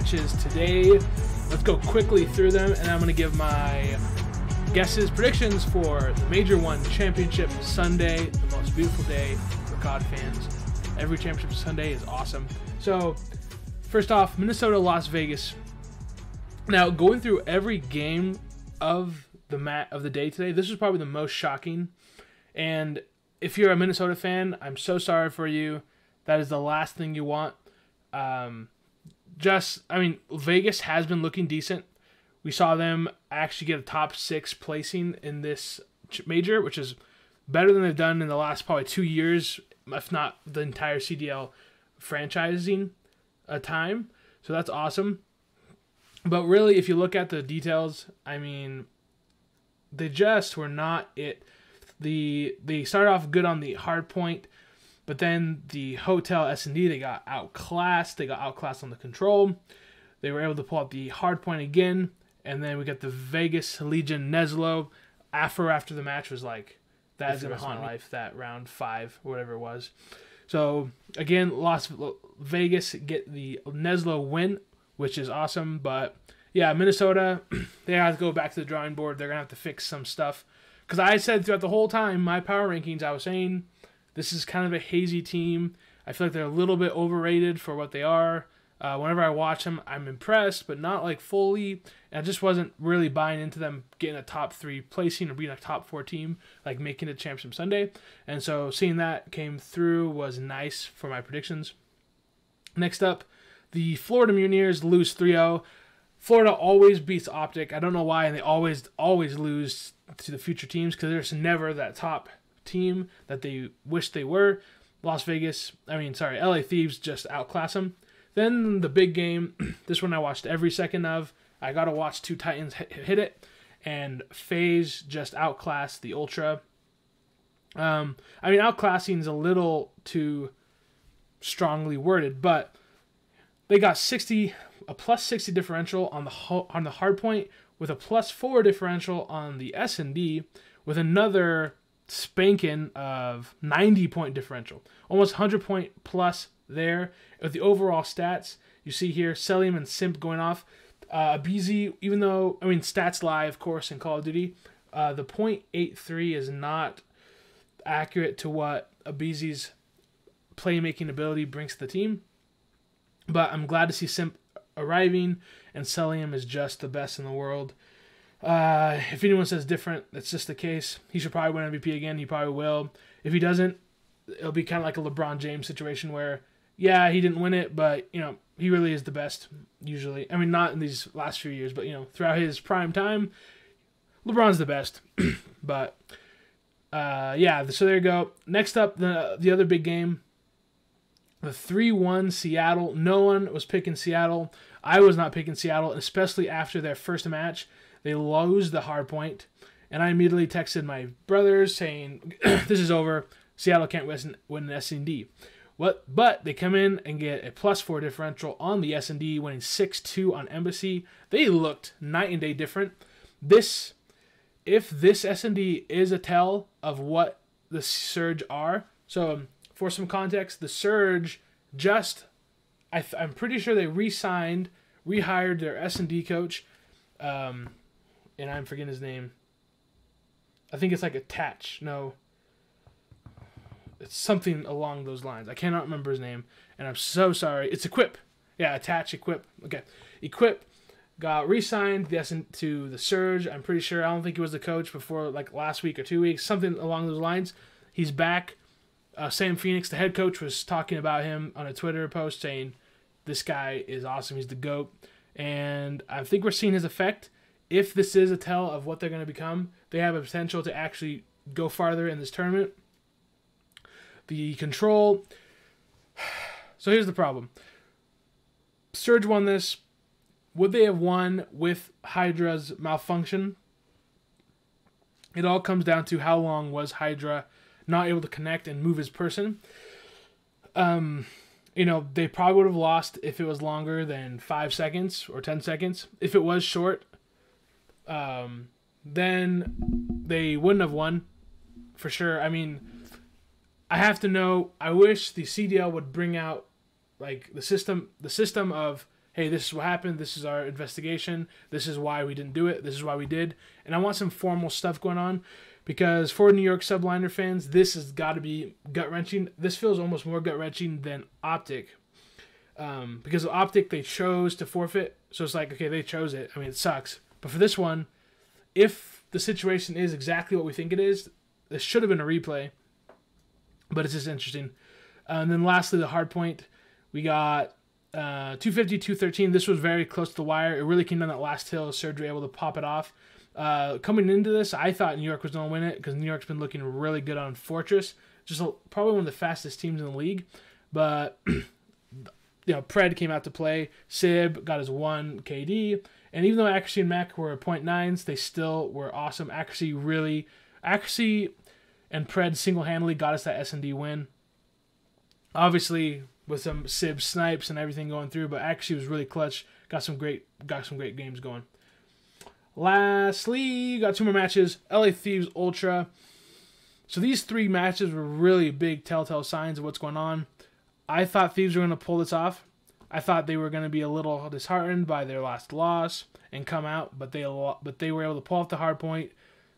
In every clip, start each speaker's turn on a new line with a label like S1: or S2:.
S1: matches today. Let's go quickly through them, and I'm going to give my guesses, predictions for the Major One Championship Sunday, the most beautiful day for COD fans. Every championship Sunday is awesome. So, first off, Minnesota, Las Vegas. Now, going through every game of the day today, this is probably the most shocking. And if you're a Minnesota fan, I'm so sorry for you. That is the last thing you want. Vegas has been looking decent. We saw them actually get a top 6 placing in this major, which is better than they've done in the last probably 2 years, if not the entire CDL franchising time. So that's awesome. But really, if you look at the details, I mean, they just were not it. They started off good on the hard point, but then the hotel S&D, they got outclassed. They got outclassed on the control. They were able to pull out the hard point again, and then we got the Vegas Legion Neslo. After the match was like, that is going to haunt my life, that round 5 or whatever it was. So, again, Las Vegas get the Neslo win, which is awesome. But, yeah, Minnesota, they have to go back to the drawing board. They're going to have to fix some stuff. Because I said throughout the whole time, my power rankings, I was saying this is kind of a hazy team. I feel like they're a little bit overrated for what they are. Whenever I watch them, I'm impressed, but not like fully. And I just wasn't really buying into them getting a top 3 placing or being a top 4 team, like making it Championship Sunday. And so seeing that came through was nice for my predictions. Next up, the Florida Mutineers lose 3-0. Florida always beats Optic. I don't know why, and they always lose to the future teams because there's never that top team that they wish they were. LA Thieves just outclass them. Then the big game, this one I watched every second of. I got to watch 2 Titans hit it, and FaZe just outclassed the Ultra. Outclassing is a little too strongly worded, but they got a plus 60 differential on the hard point, with a plus 4 differential on the S&D, with another spanking of 90-point differential. Almost 100-point plus there. With the overall stats, you see here, Celium and Simp going off. BZ, even though, stats lie, of course, in Call of Duty, the .83 is not accurate to what BZ's playmaking ability brings to the team. But I'm glad to see Simp arriving, and Celium is just the best in the world. If anyone says different, that's just the case. He should probably win MVP again. He probably will. If he doesn't, it'll be kind of like a LeBron James situation where, yeah, he didn't win it, but, he really is the best, usually. Not in these last few years, but, throughout his prime time, LeBron's the best. But, so there you go. Next up, the other big game, the 3-1 Seattle. No one was picking Seattle. I was not picking Seattle, especially after their first match. They lose the hard point, and I immediately texted my brothers saying, this is over. Seattle can't win an S&D. But they come in and get a plus 4 differential on the S&D, winning 6-2 on Embassy. They looked night and day different. If this S&D is a tell of what the Surge are, so for some context, the Surge I'm pretty sure they rehired their S&D coach, and I'm forgetting his name. I think it's like Attach. No. It's something along those lines. I cannot remember his name, and I'm so sorry. It's Equip. Yeah, Attach, Equip. Okay. Equip got re-signed to the Surge. I'm pretty sure. I don't think he was the coach before like last week or 2 weeks. Something along those lines. He's back. Sam Phoenix, the head coach, was talking about him on a Twitter post saying, this guy is awesome. He's the GOAT. And I think we're seeing his effect. If this is a tell of what they're going to become, they have a potential to actually go farther in this tournament. The control. So here's the problem. Surge won this. Would they have won with Hydra's malfunction? It all comes down to how long was Hydra not able to connect and move his person. They probably would have lost if it was longer than 5 seconds or 10 seconds. If it was short, then they wouldn't have won for sure. I have to know, I wish the CDL would bring out like the system of, hey, this is what happened. This is our investigation. This is why we didn't do it. This is why we did. And I want some formal stuff going on because for New York subliner fans, this has got to be gut-wrenching. This feels almost more gut-wrenching than Optic. Because of Optic, they chose to forfeit. So it's like, okay, they chose it. I mean, it sucks. But for this one, if the situation is exactly what we think it is, this should have been a replay. But it's just interesting. And then lastly, the hard point. We got 250, 213. This was very close to the wire. It really came down that last hill. Surge were able to pop it off. Coming into this, I thought New York was going to win it because New York's been looking really good on Fortress. Probably one of the fastest teams in the league. But, Pred came out to play. Sib got his 1 KD. And even though Accuracy and Mac were 0.9s, they still were awesome. Accuracy and Pred single-handedly got us that S&D win. Obviously, with some Sib snipes and everything going through, but Accuracy was really clutch. Got some great games going. Lastly, got 2 more matches. LA Thieves Ultra. So these 3 matches were really big telltale signs of what's going on. I thought Thieves were going to pull this off. I thought they were going to be a little disheartened by their last loss and come out, but they were able to pull off the hard point,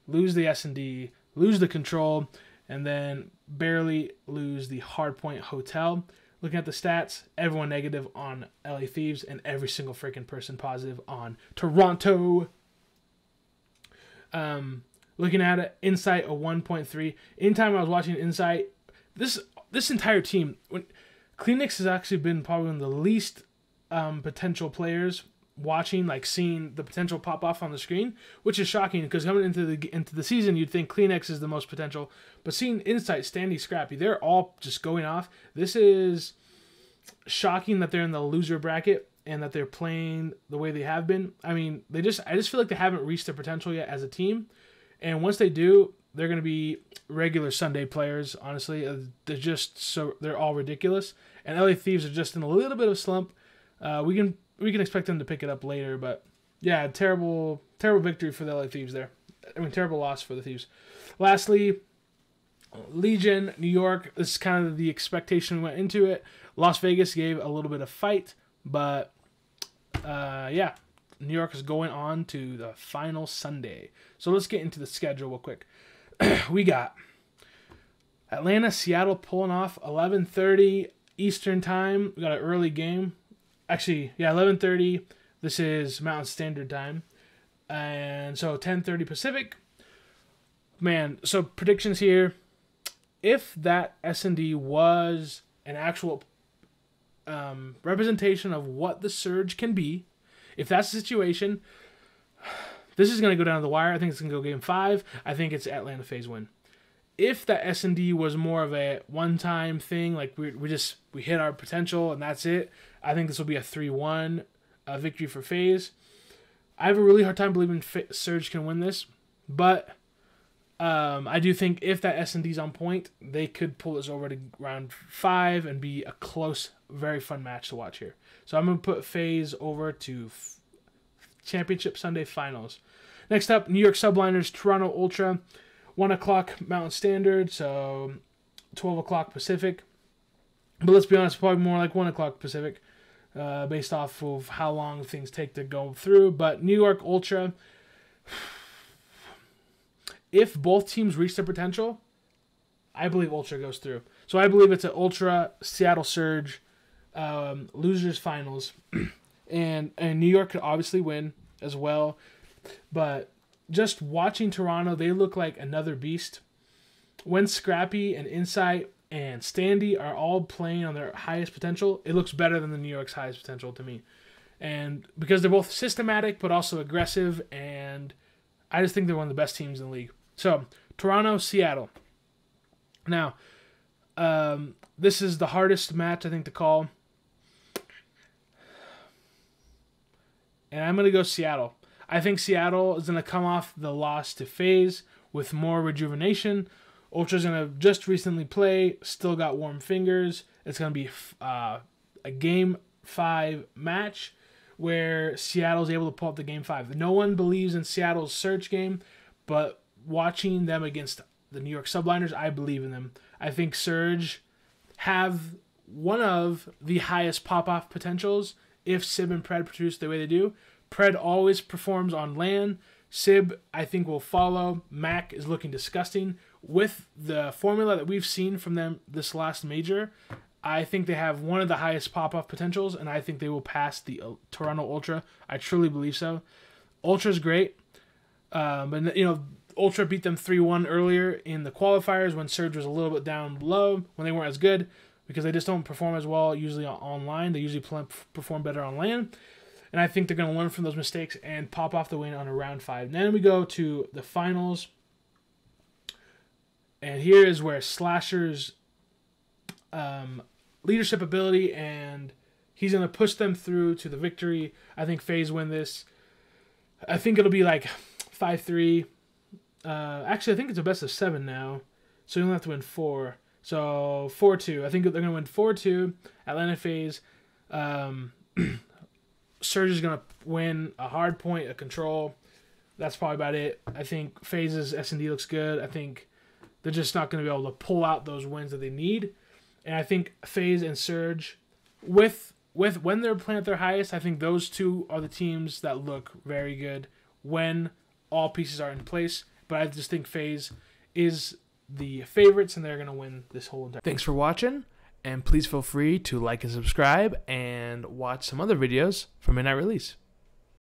S1: lose the S&D, lose the control, and then barely lose the hardpoint hotel. Looking at the stats, everyone negative on LA Thieves and every single freaking person positive on Toronto. Looking at it, Insight a 1.3. Anytime I was watching Insight, this entire team, Kleenex has actually been probably one of the least potential players watching, like seeing the potential pop off on the screen, which is shocking because coming into the season, you'd think Kleenex is the most potential, but seeing Insight, Standy, Scrappy, they're all just going off. This is shocking that they're in the loser bracket and that they're playing the way they have been. I mean, I just feel like they haven't reached their potential yet as a team, and once they do, they're going to be regular Sunday players. Honestly, they're all ridiculous, and LA Thieves are just in a little bit of a slump. We can expect them to pick it up later, but yeah, terrible victory for the LA Thieves there. I mean, terrible loss for the Thieves. Lastly, Legion, New York. This is kind of the expectation we went into it. Las Vegas gave a little bit of fight, but yeah, New York is going on to the final Sunday. So let's get into the schedule real quick. We got Atlanta, Seattle pulling off 11:30 Eastern time. We got an early game. Actually, yeah, 11:30. This is Mountain Standard Time. And so 10:30 Pacific. Man, so predictions here. If that S&D was an actual representation of what the Surge can be, if that's the situation, this is going to go down to the wire. I think it's going to go game 5. I think it's Atlanta FaZe win. If that S&D was more of a one-time thing, like we hit our potential and that's it, I think this will be a 3-1 victory for FaZe. I have a really hard time believing Surge can win this, but I do think if that S&D's on point, they could pull this over to round 5 and be a close, very fun match to watch here. So I'm going to put FaZe over to Championship Sunday Finals. Next up, New York Subliners, Toronto Ultra. 1 o'clock Mountain Standard, so 12 o'clock Pacific. But let's be honest, probably more like 1 o'clock Pacific, based off of how long things take to go through. But New York Ultra, if both teams reach their potential, I believe Ultra goes through. So I believe it's an Ultra Seattle Surge losers finals. and New York could obviously win as well. But just watching Toronto, they look like another beast. When Scrappy and Insight and Standy are all playing on their highest potential, it looks better than the New York's highest potential to me. And because they're both systematic but also aggressive, and I just think they're one of the best teams in the league. So, Toronto, Seattle. Now, this is the hardest match, I think, to call. And I'm going to go Seattle. I think Seattle is going to come off the loss to FaZe with more rejuvenation. Ultra's going to just recently play, still got warm fingers. It's going to be a Game 5 match where Seattle's able to pull up the Game 5. No one believes in Seattle's Surge game, but watching them against the New York Subliners, I believe in them. I think Surge have one of the highest pop-off potentials if Sib and Pred produce the way they do. Pred always performs on land. Sib, I think, will follow. Mac is looking disgusting. With the formula that we've seen from them this last major, I think they have one of the highest pop-off potentials, and I think they will pass the Toronto Ultra. I truly believe so. Ultra's great, but you know, Ultra beat them 3-1 earlier in the qualifiers when Surge was a little bit down below, when they weren't as good, because they just don't perform as well usually online. They usually perform better on land. And I think they're going to learn from those mistakes and pop off the win on a round 5. Then we go to the finals. And here is where Slasher's leadership ability, and he's going to push them through to the victory. I think FaZe win this. I think it'll be like 5-3. Actually, I think it's a best of 7 now. So you only have to win 4. So 4-2. I think they're going to win 4-2. Atlanta FaZe. Surge is going to win a hard point, a control. That's probably about it. I think FaZe's S&D looks good. I think they're just not going to be able to pull out those wins that they need. And I think FaZe and Surge, with when they're playing at their highest, I think those two are the teams that look very good when all pieces are in place. But I just think FaZe is the favorites, and they're going to win this whole entire. Thanks for watching. And please feel free to like and subscribe and watch some other videos from MWII Release.